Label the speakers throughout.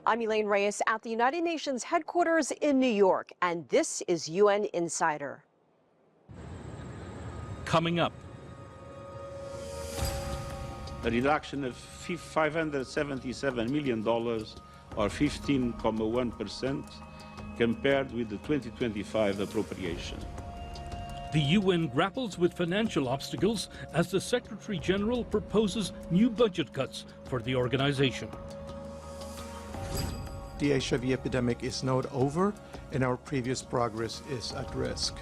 Speaker 1: I'm Elaine Reyes at the United Nations headquarters in New York, and this is UN Insider.
Speaker 2: Coming up.
Speaker 3: A reduction of $577 million, or 15.1%, compared with the 2025 appropriation.
Speaker 2: The UN grapples with financial obstacles as the Secretary General proposes new budget cuts for the organization.
Speaker 4: The HIV epidemic is not over, and our previous progress is at risk.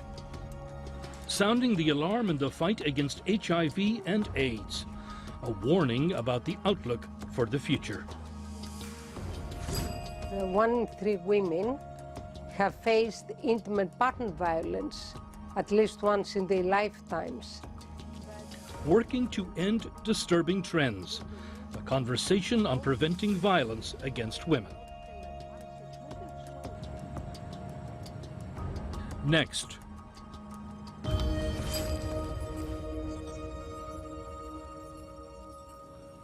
Speaker 2: Sounding the alarm in the fight against HIV and AIDS. A warning about the outlook for the future.
Speaker 5: 1 in 3 women have faced intimate partner violence at least once in their lifetimes.
Speaker 2: Working to end disturbing trends. A conversation on preventing violence against women. Next.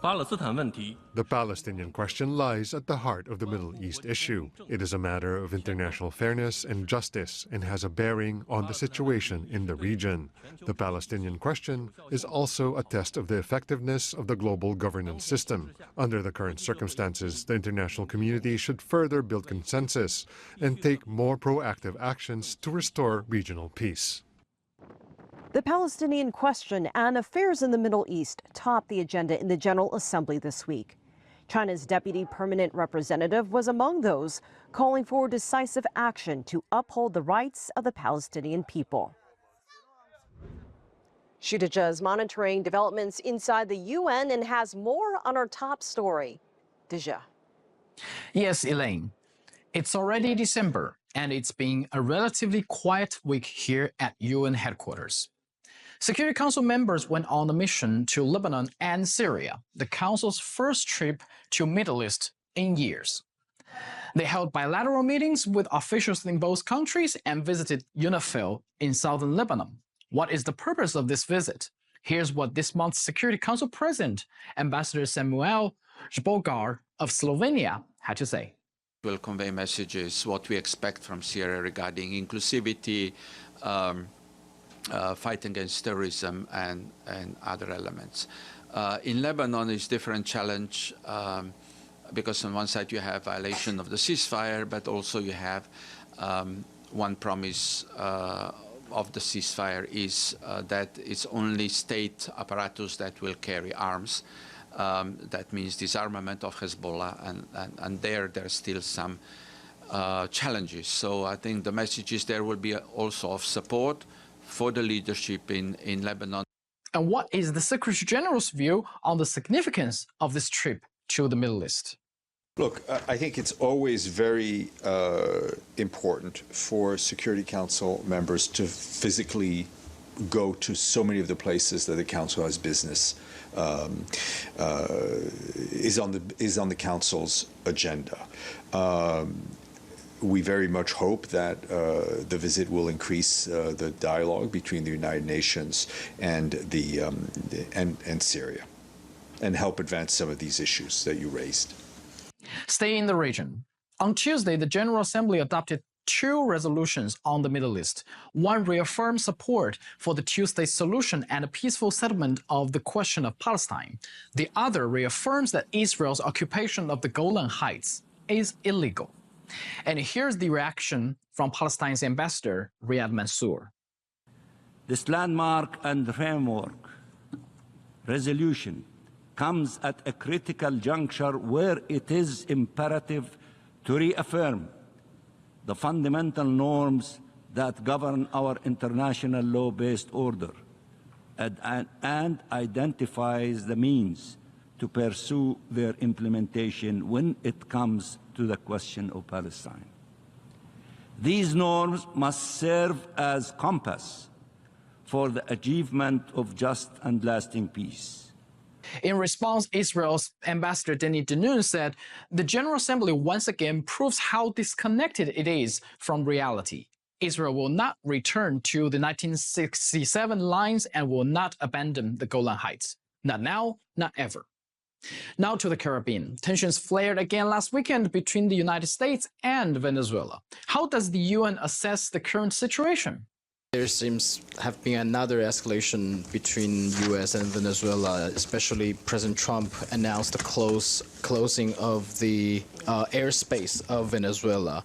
Speaker 6: The Palestinian question lies at the heart of the Middle East issue. It is a matter of international fairness and justice and has a bearing on the situation in the region. The Palestinian question is also a test of the effectiveness of the global governance system. Under the current circumstances, the international community should further build consensus and take more proactive actions to restore regional peace.
Speaker 1: The Palestinian question and affairs in the Middle East topped the agenda in the General Assembly this week. China's deputy permanent representative was among those calling for decisive action to uphold the rights of the Palestinian people. Shudija is monitoring developments inside the UN and has more on our top story. Deja.
Speaker 7: Yes, Elaine. It's already December, and it's been a relatively quiet week here at UN headquarters. Security Council members went on a mission to Lebanon and Syria, the Council's first trip to Middle East in years. They held bilateral meetings with officials in both countries and visited UNIFIL in southern Lebanon. What is the purpose of this visit? Here's what this month's Security Council President, Ambassador Samuel Zbogar of Slovenia, had to say.
Speaker 8: We'll convey messages, what we expect from Syria regarding inclusivity, fight against terrorism and other elements. In Lebanon, it's a different challenge because on one side you have violation of the ceasefire, but also you have one promise of the ceasefire is that it's only state apparatus that will carry arms. That means disarmament of Hezbollah, and there's still some challenges. So I think the message is there will be also of support for the leadership in Lebanon.
Speaker 7: And what is the Secretary General's view on the significance of this trip to the Middle East?
Speaker 9: Look, I think it's always very important for Security Council members to physically go to so many of the places that the Council has business is on the Council's agenda. We very much hope that the visit will increase the dialogue between the United Nations and and Syria, and help advance some of these issues that you raised.
Speaker 7: Stay in the region. On Tuesday, the General Assembly adopted 2 resolutions on the Middle East. One reaffirmed support for the two-state solution and a peaceful settlement of the question of Palestine. The other reaffirms that Israel's occupation of the Golan Heights is illegal. And here's the reaction from Palestine's ambassador, Riyad Mansour.
Speaker 3: This landmark and framework resolution comes at a critical juncture where it is imperative to reaffirm the fundamental norms that govern our international law-based order and identifies the means to pursue their implementation when it comes to the question of Palestine. These norms must serve as compass for the achievement of just and lasting peace.
Speaker 7: In response, Israel's Ambassador Danny Denoon said, the General Assembly once again proves how disconnected it is from reality. Israel will not return to the 1967 lines and will not abandon the Golan Heights. Not now, not ever. Now to the Caribbean. Tensions flared again last weekend between the United States and Venezuela. How does the UN assess the current situation?
Speaker 10: There seems to have been another escalation between U.S. and Venezuela, especially President Trump announced the closing of the airspace of Venezuela.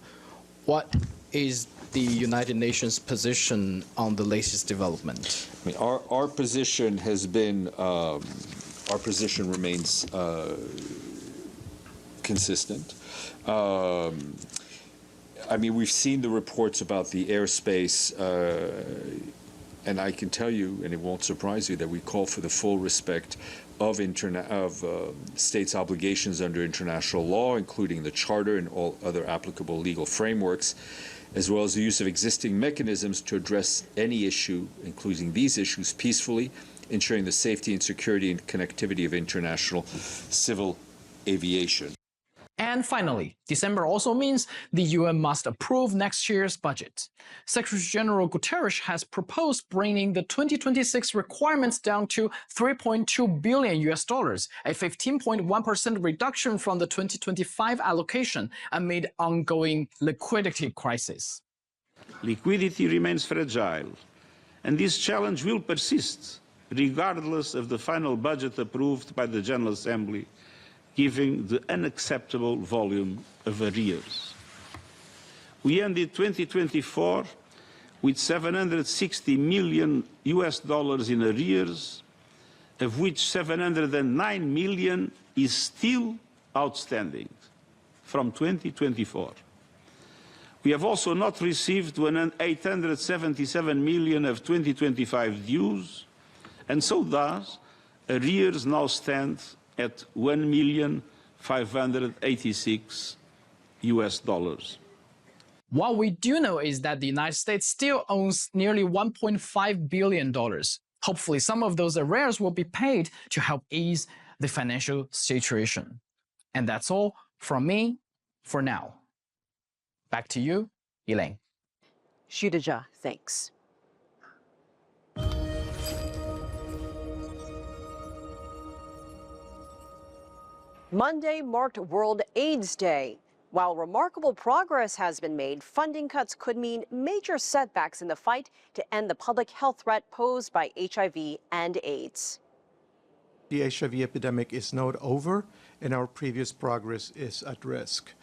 Speaker 10: What is the United Nations position on the latest development?
Speaker 9: I mean, our position has been, our position remains consistent. I mean, we've seen the reports about the airspace, and I can tell you, and it won't surprise you, that we call for the full respect of states' obligations under international law, including the Charter and all other applicable legal frameworks, as well as the use of existing mechanisms to address any issue, including these issues, peacefully, ensuring the safety and security and connectivity of international civil aviation.
Speaker 7: And finally, December also means the UN must approve next year's budget. Secretary General Guterres has proposed bringing the 2026 requirements down to $3.2 billion, a 15.1% reduction from the 2025 allocation amid ongoing liquidity crisis.
Speaker 11: Liquidity remains fragile, and this challenge will persist regardless of the final budget approved by the General Assembly, given the unacceptable volume of arrears. We ended 2024 with $760 million in arrears, of which $709 million is still outstanding from 2024. We have also not received $877 million of 2025 dues, and so thus arrears now stand at $1,586,000.
Speaker 7: What we do know is that the United States still owns nearly $1.5 billion. Hopefully, some of those arrears will be paid to help ease the financial situation. And that's all from me for now. Back to you, Elaine.
Speaker 1: Shudija, thanks. Monday marked World AIDS Day. While remarkable progress has been made, funding cuts could mean major setbacks in the fight to end the public health threat posed by HIV and AIDS.
Speaker 4: The HIV epidemic is not over, and our previous progress is at risk.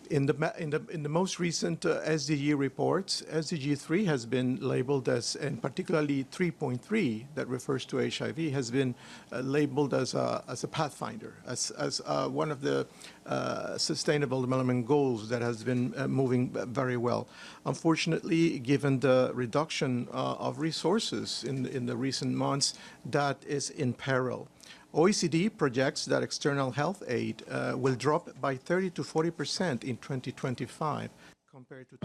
Speaker 4: In the most recent SDG reports, SDG 3 has been labeled as, and particularly 3.3 that refers to HIV, has been labeled as a pathfinder, as one of the sustainable development goals that has been moving very well. Unfortunately, given the reduction of resources in the recent months, that is in peril. OECD projects that external health aid will drop by 30 to 40% in 2025 compared to...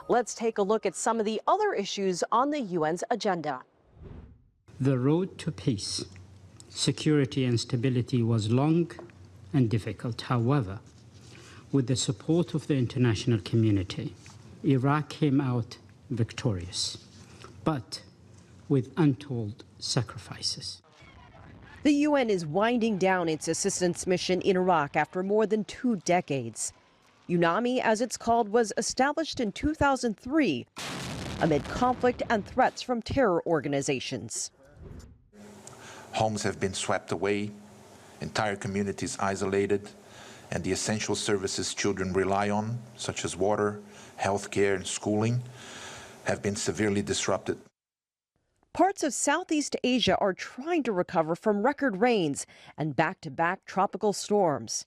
Speaker 1: Let's take a look at some of the other issues on the UN's agenda.
Speaker 12: The road to peace, security and stability was long and difficult. However, with the support of the international community, Iraq came out victorious, but with untold sacrifices.
Speaker 1: The UN is winding down its assistance mission in Iraq after more than 2 decades. UNAMI, as it's called, was established in 2003 amid conflict and threats from terror organizations.
Speaker 13: Homes have been swept away, entire communities isolated, and the essential services children rely on, such as water, healthcare, and schooling, have been severely disrupted.
Speaker 1: Parts of Southeast Asia are trying to recover from record rains and back-to-back tropical storms.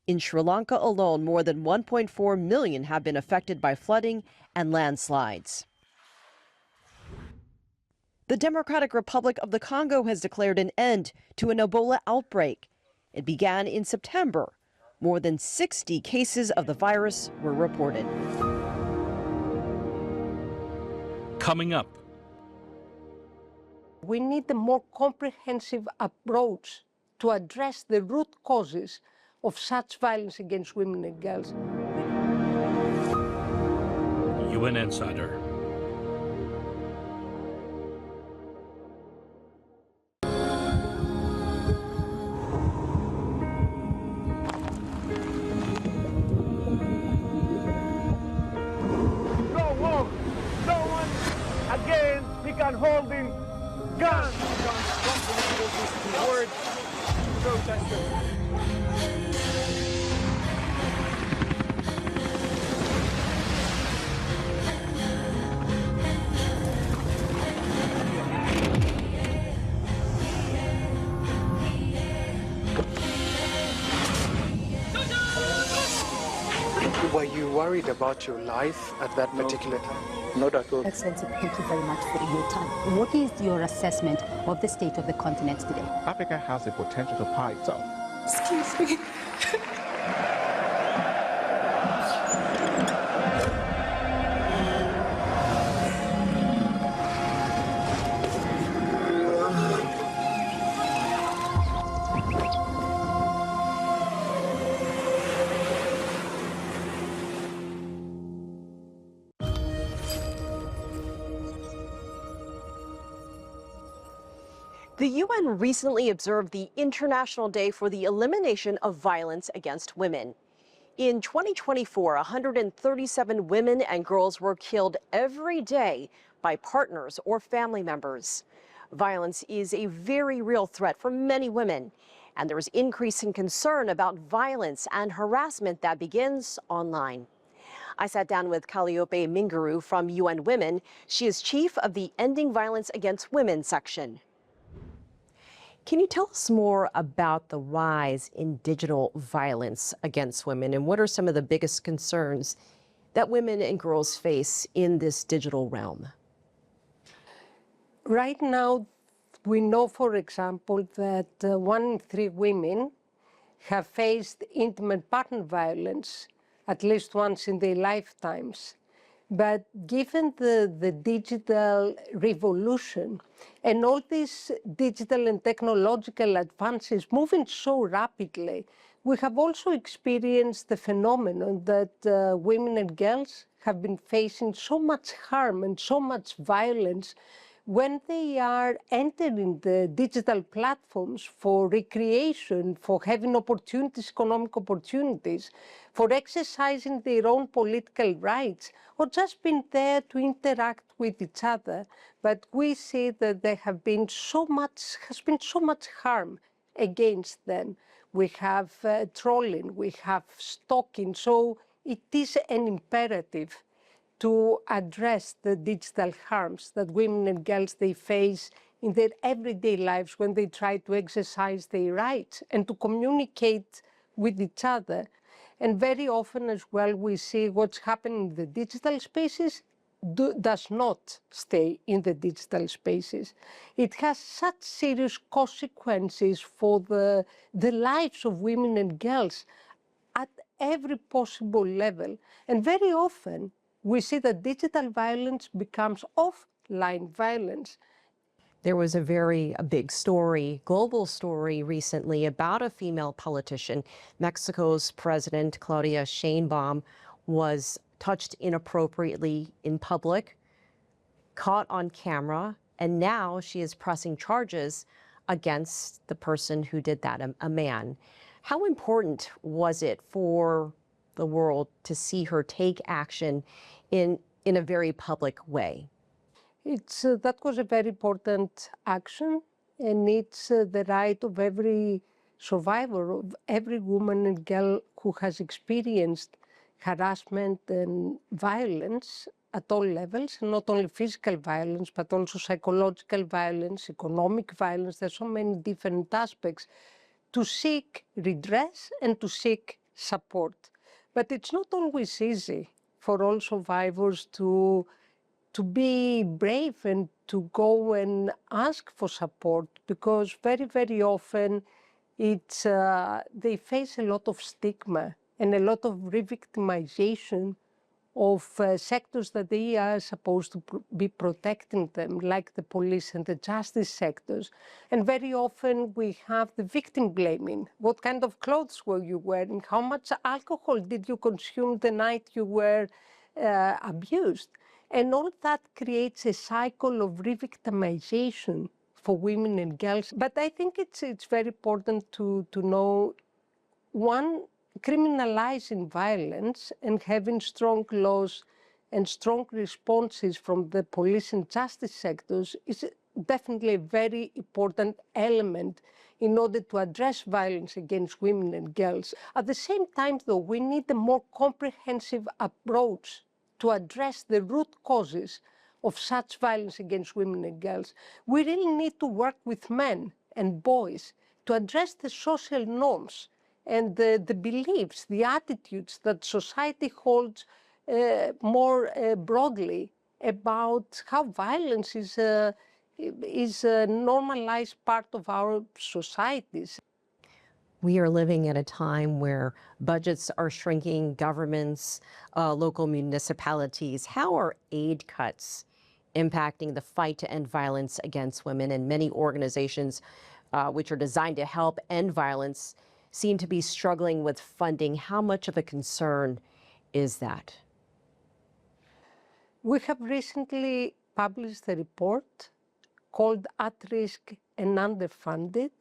Speaker 1: In Sri Lanka alone, more than 1.4 million have been affected by flooding and landslides. The Democratic Republic of the Congo has declared an end to an Ebola outbreak. It began in September. More than 60 cases of the virus were reported.
Speaker 2: Coming up.
Speaker 5: We need a more comprehensive approach to address the root causes of such violence against women and girls.
Speaker 2: UN Insider.
Speaker 14: began holding guns. Towards protesters.
Speaker 15: Were you worried about your life at that particular time?
Speaker 14: Not at all.
Speaker 16: Excellency, thank you very much for your time. What is your assessment of the state of the continent today?
Speaker 14: Africa has the potential to power itself.
Speaker 16: Excuse me.
Speaker 1: The UN recently observed the International Day for the Elimination of Violence Against Women. In 2024, 137 women and girls were killed every day by partners or family members. Violence is a very real threat for many women, and there is increasing concern about violence and harassment that begins online. I sat down with Calliope Mingaru from UN Women. She is chief of the Ending Violence Against Women section. Can you tell us more about the rise in digital violence against women, and what are some of the biggest concerns that women and girls face in this digital realm?
Speaker 5: Right now, we know, for example, that 1 in 3 women have faced intimate partner violence at least once in their lifetimes. But given the digital revolution and all these digital and technological advances moving so rapidly, we have also experienced the phenomenon that women and girls have been facing so much harm and so much violence when they are entering the digital platforms for recreation, for having opportunities, economic opportunities, for exercising their own political rights, or just being there to interact with each other. But we see that there has been so much harm against them. We have trolling, we have stalking, so it is an imperative to address the digital harms that women and girls they face in their everyday lives when they try to exercise their rights and to communicate with each other. And very often as well, we see what's happening in the digital spaces does not stay in the digital spaces. It has such serious consequences for the lives of women and girls at every possible level. And very often, we see that digital violence becomes offline violence.
Speaker 1: There was a very big story, global story recently about a female politician. Mexico's President Claudia Sheinbaum was touched inappropriately in public, caught on camera, and now she is pressing charges against the person who did that, a man. How important was it for the world to see her take action in a very public way?
Speaker 5: That was a very important action, and it's the right of every survivor, of every woman and girl who has experienced harassment and violence at all levels, not only physical violence, but also psychological violence, economic violence. There's so many different aspects to seek redress and to seek support. But it's not always easy for all survivors to be brave and to go and ask for support, because very, very often they face a lot of stigma and a lot of re-victimization of sectors that they are supposed to be protecting them, like the police and the justice sectors. And very often we have the victim blaming. What kind of clothes were you wearing? How much alcohol did you consume the night you were abused? And all that creates a cycle of re-victimization for women and girls. But I think it's very important to know, one, criminalizing violence and having strong laws and strong responses from the police and justice sectors is definitely a very important element in order to address violence against women and girls. At the same time, though, we need a more comprehensive approach to address the root causes of such violence against women and girls. We really need to work with men and boys to address the social norms and the beliefs, the attitudes that society holds more broadly about how violence is a normalized part of our societies.
Speaker 1: We are living at a time where budgets are shrinking, governments, local municipalities. How are aid cuts impacting the fight to end violence against women? And many organizations which are designed to help end violence seem to be struggling with funding. How much of a concern is that?
Speaker 5: We have recently published a report called At Risk and Underfunded.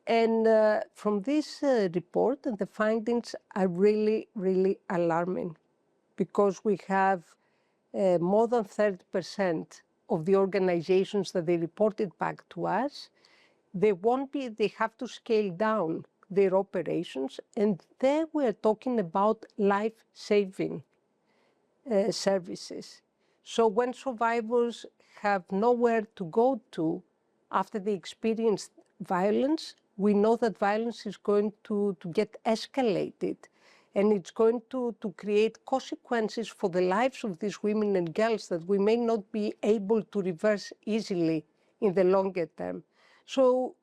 Speaker 5: And from this report, the findings are really, really alarming, because we have more than 30% of the organizations that they reported back to us, they have to scale down their operations, and there we're talking about life-saving services. So when survivors have nowhere to go to after they experience violence, we know that violence is going to get escalated, and it's going to create consequences for the lives of these women and girls that we may not be able to reverse easily in the longer term. So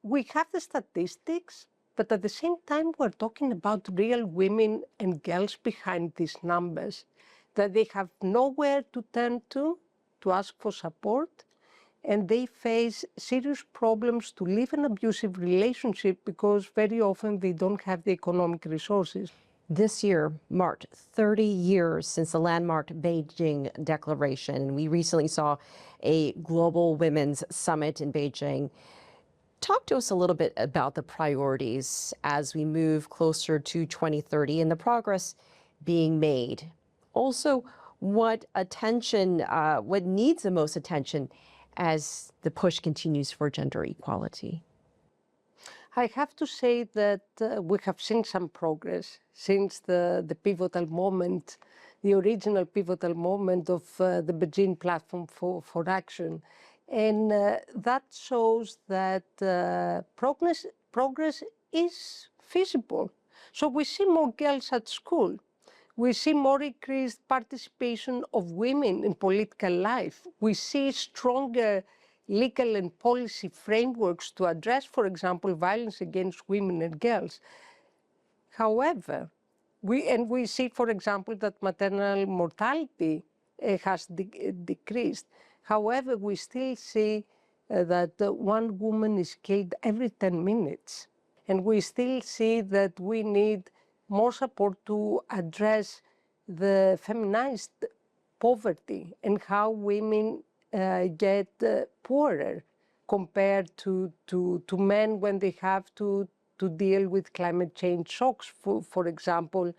Speaker 5: we have the statistics, but at the same time, we're talking about real women and girls behind these numbers, that they have nowhere to turn to ask for support, and they face serious problems to live an abusive relationship because very often they don't have the economic resources.
Speaker 1: This year marked 30 years since the landmark Beijing Declaration. We recently saw a global women's summit in Beijing. Talk to us a little bit about the priorities as we move closer to 2030 and the progress being made. Also, what needs the most attention as the push continues for gender equality?
Speaker 5: I have to say that we have seen some progress since the pivotal moment, the original pivotal moment of the Beijing Platform for Action. And that shows that progress is feasible. So we see more girls at school. We see more increased participation of women in political life. We see stronger legal and policy frameworks to address, for example, violence against women and girls. However, we see, for example, that maternal mortality has decreased. However, we still see that one woman is killed every 10 minutes. And we still see that we need more support to address the feminized poverty and how women get poorer compared to men when they have to deal with climate change shocks, for example,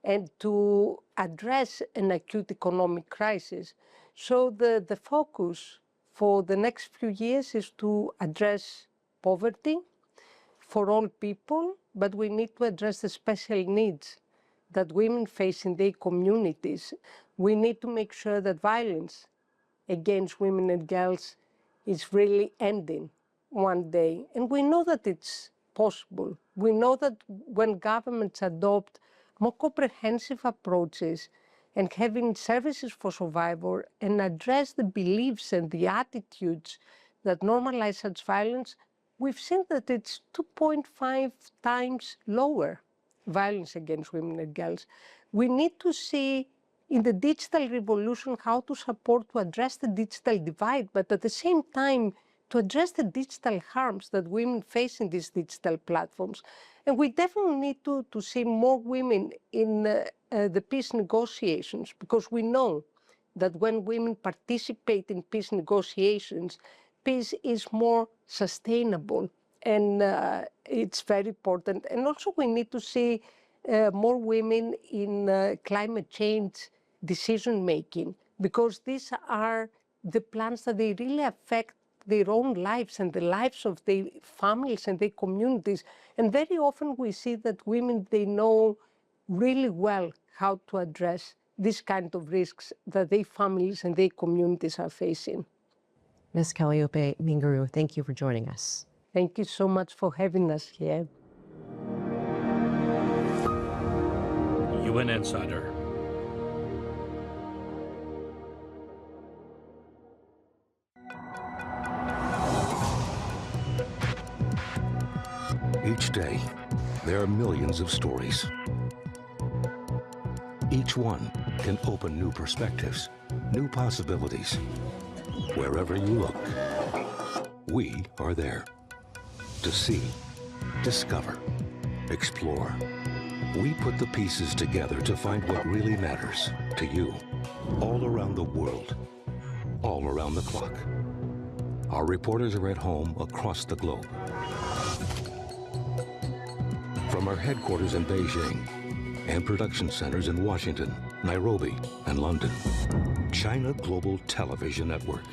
Speaker 5: and to address an acute economic crisis. So the focus for the next few years is to address poverty for all people, but we need to address the special needs that women face in their communities. We need to make sure that violence against women and girls is really ending one day. And we know that it's possible. We know that when governments adopt more comprehensive approaches and having services for survivors and address the beliefs and the attitudes that normalize such violence, we've seen that it's 2.5 times lower violence against women and girls. We need to see in the digital revolution how to support to address the digital divide, but at the same time to address the digital harms that women face in these digital platforms. And we definitely need to see more women in the peace negotiations, because we know that when women participate in peace negotiations, peace is more sustainable, and it's very important. And also we need to see more women in climate change decision making, because these are the plans that they really affect their own lives and the lives of their families and their communities. And very often we see that women, they know really well how to address this kind of risks that their families and their communities are facing.
Speaker 1: Ms. Calliope Mingaru, thank you for joining us.
Speaker 5: Thank you so much for having us here.
Speaker 2: UN Insider.
Speaker 17: Each day, there are millions of stories. Each one can open new perspectives, new possibilities. Wherever you look, we are there. To see, discover, explore. We put the pieces together to find what really matters to you, all around the world, all around the clock. Our reporters are at home across the globe. From our headquarters in Beijing and production centers in Washington, Nairobi, and London, China Global Television Network.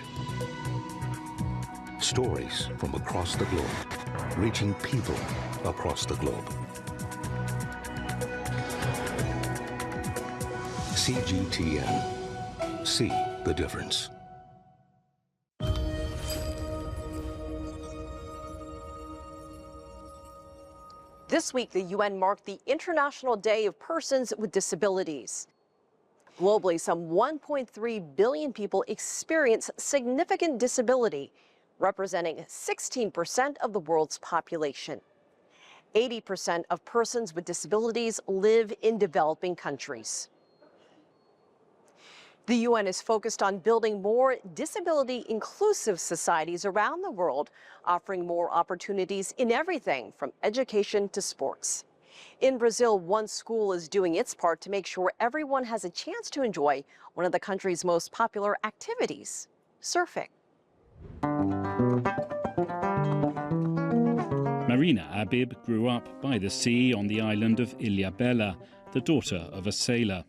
Speaker 17: Stories from across the globe, reaching people across the globe. CGTN. See the difference.
Speaker 1: This week, the UN marked the International Day of Persons with Disabilities. Globally, some 1.3 billion people experience significant disability, representing 16% of the world's population. 80% of persons with disabilities live in developing countries. The UN is focused on building more disability-inclusive societies around the world, offering more opportunities in everything from education to sports. In Brazil, one school is doing its part to make sure everyone has a chance to enjoy one of the country's most popular activities, surfing.
Speaker 18: Marina Abib grew up by the sea on the island of Ilhabela, the daughter of a sailor.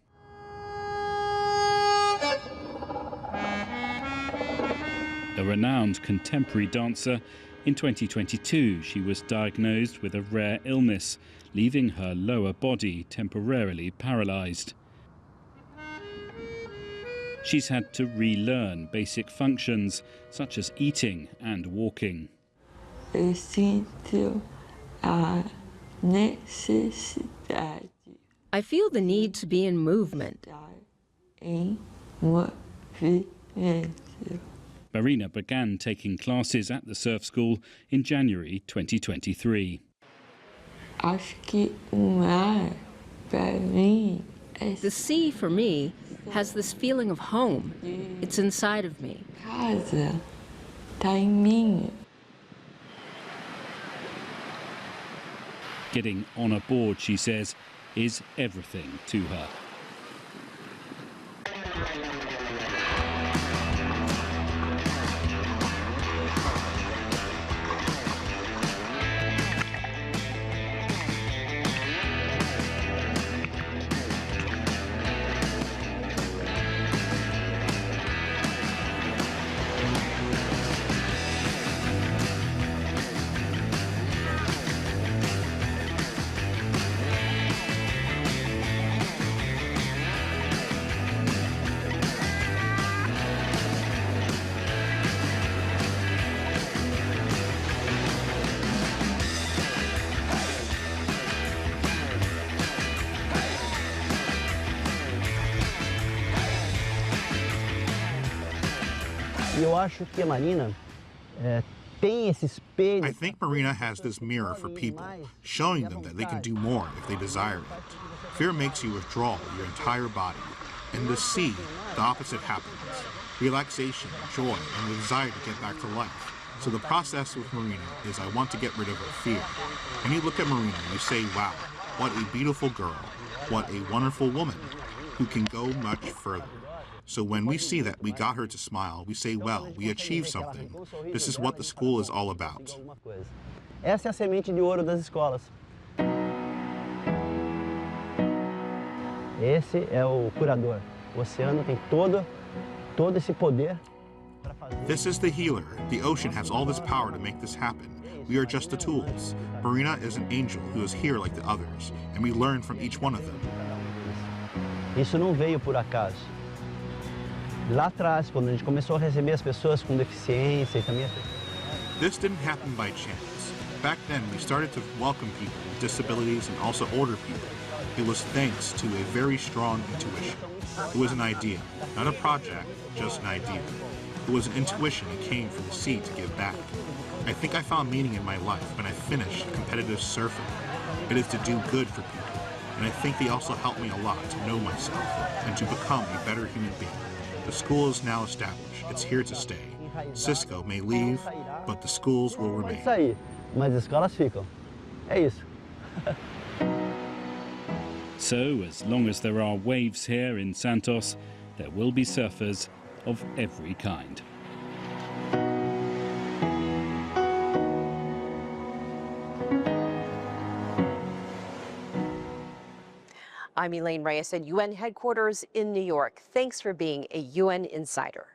Speaker 18: A renowned contemporary dancer, in 2022 she was diagnosed with a rare illness, leaving her lower body temporarily paralyzed. She's had to relearn basic functions such as eating and walking.
Speaker 19: Eu sinto a necessidade.
Speaker 20: I feel the need to be in movement.
Speaker 19: Em movimento.
Speaker 18: Marina began taking classes at the surf school in January 2023.
Speaker 19: Acho que o mar, para mim,
Speaker 20: the sea, for me, has this feeling of home. It's inside of me.
Speaker 19: Casa, tá em mim.
Speaker 18: Getting on a board, she says, is everything to her.
Speaker 21: I
Speaker 22: think Marina has this mirror for people, showing them that they can do more if they desire it. Fear makes you withdraw your entire body. In the sea, the opposite happens. Relaxation, joy, and the desire to get back to life. So the process with Marina is I want to get rid of her fear. When you look at Marina, you say, wow, what a beautiful girl, what a wonderful woman, who can go much further. So when we see that we got her to smile, we say, well, we achieved something. This is what the school is all about.
Speaker 21: Essa é a semente de ouro das escolas. Esse é o curador. O oceano tem todo esse poder.
Speaker 22: This is the healer. The ocean has all this power to make this happen. We are just the tools. Marina is an angel who is here like the others, and we learn from each one of them.
Speaker 21: Isso não veio por acaso. Lá atrás, quando a gente começou a receber as pessoas com deficiência e também...
Speaker 22: This didn't happen by chance. Back then, we started to welcome people with disabilities and also older people. It was thanks to a very strong intuition. It was an idea, not a project, just an idea. It was an intuition that came from the sea to give back. I think I found meaning in my life when I finished competitive surfing. It is to do good for people, and I think they also helped me a lot to know myself and to become a better human being. The school is now established. It's here to stay. Cisco may leave, but the schools will remain.
Speaker 21: Pode sair, mas as escolas ficam. É isso.
Speaker 18: So, as long as there are waves here in Santos, there will be surfers of every kind.
Speaker 1: I'm Elaine Reyes at UN headquarters in New York. Thanks for being a UN Insider.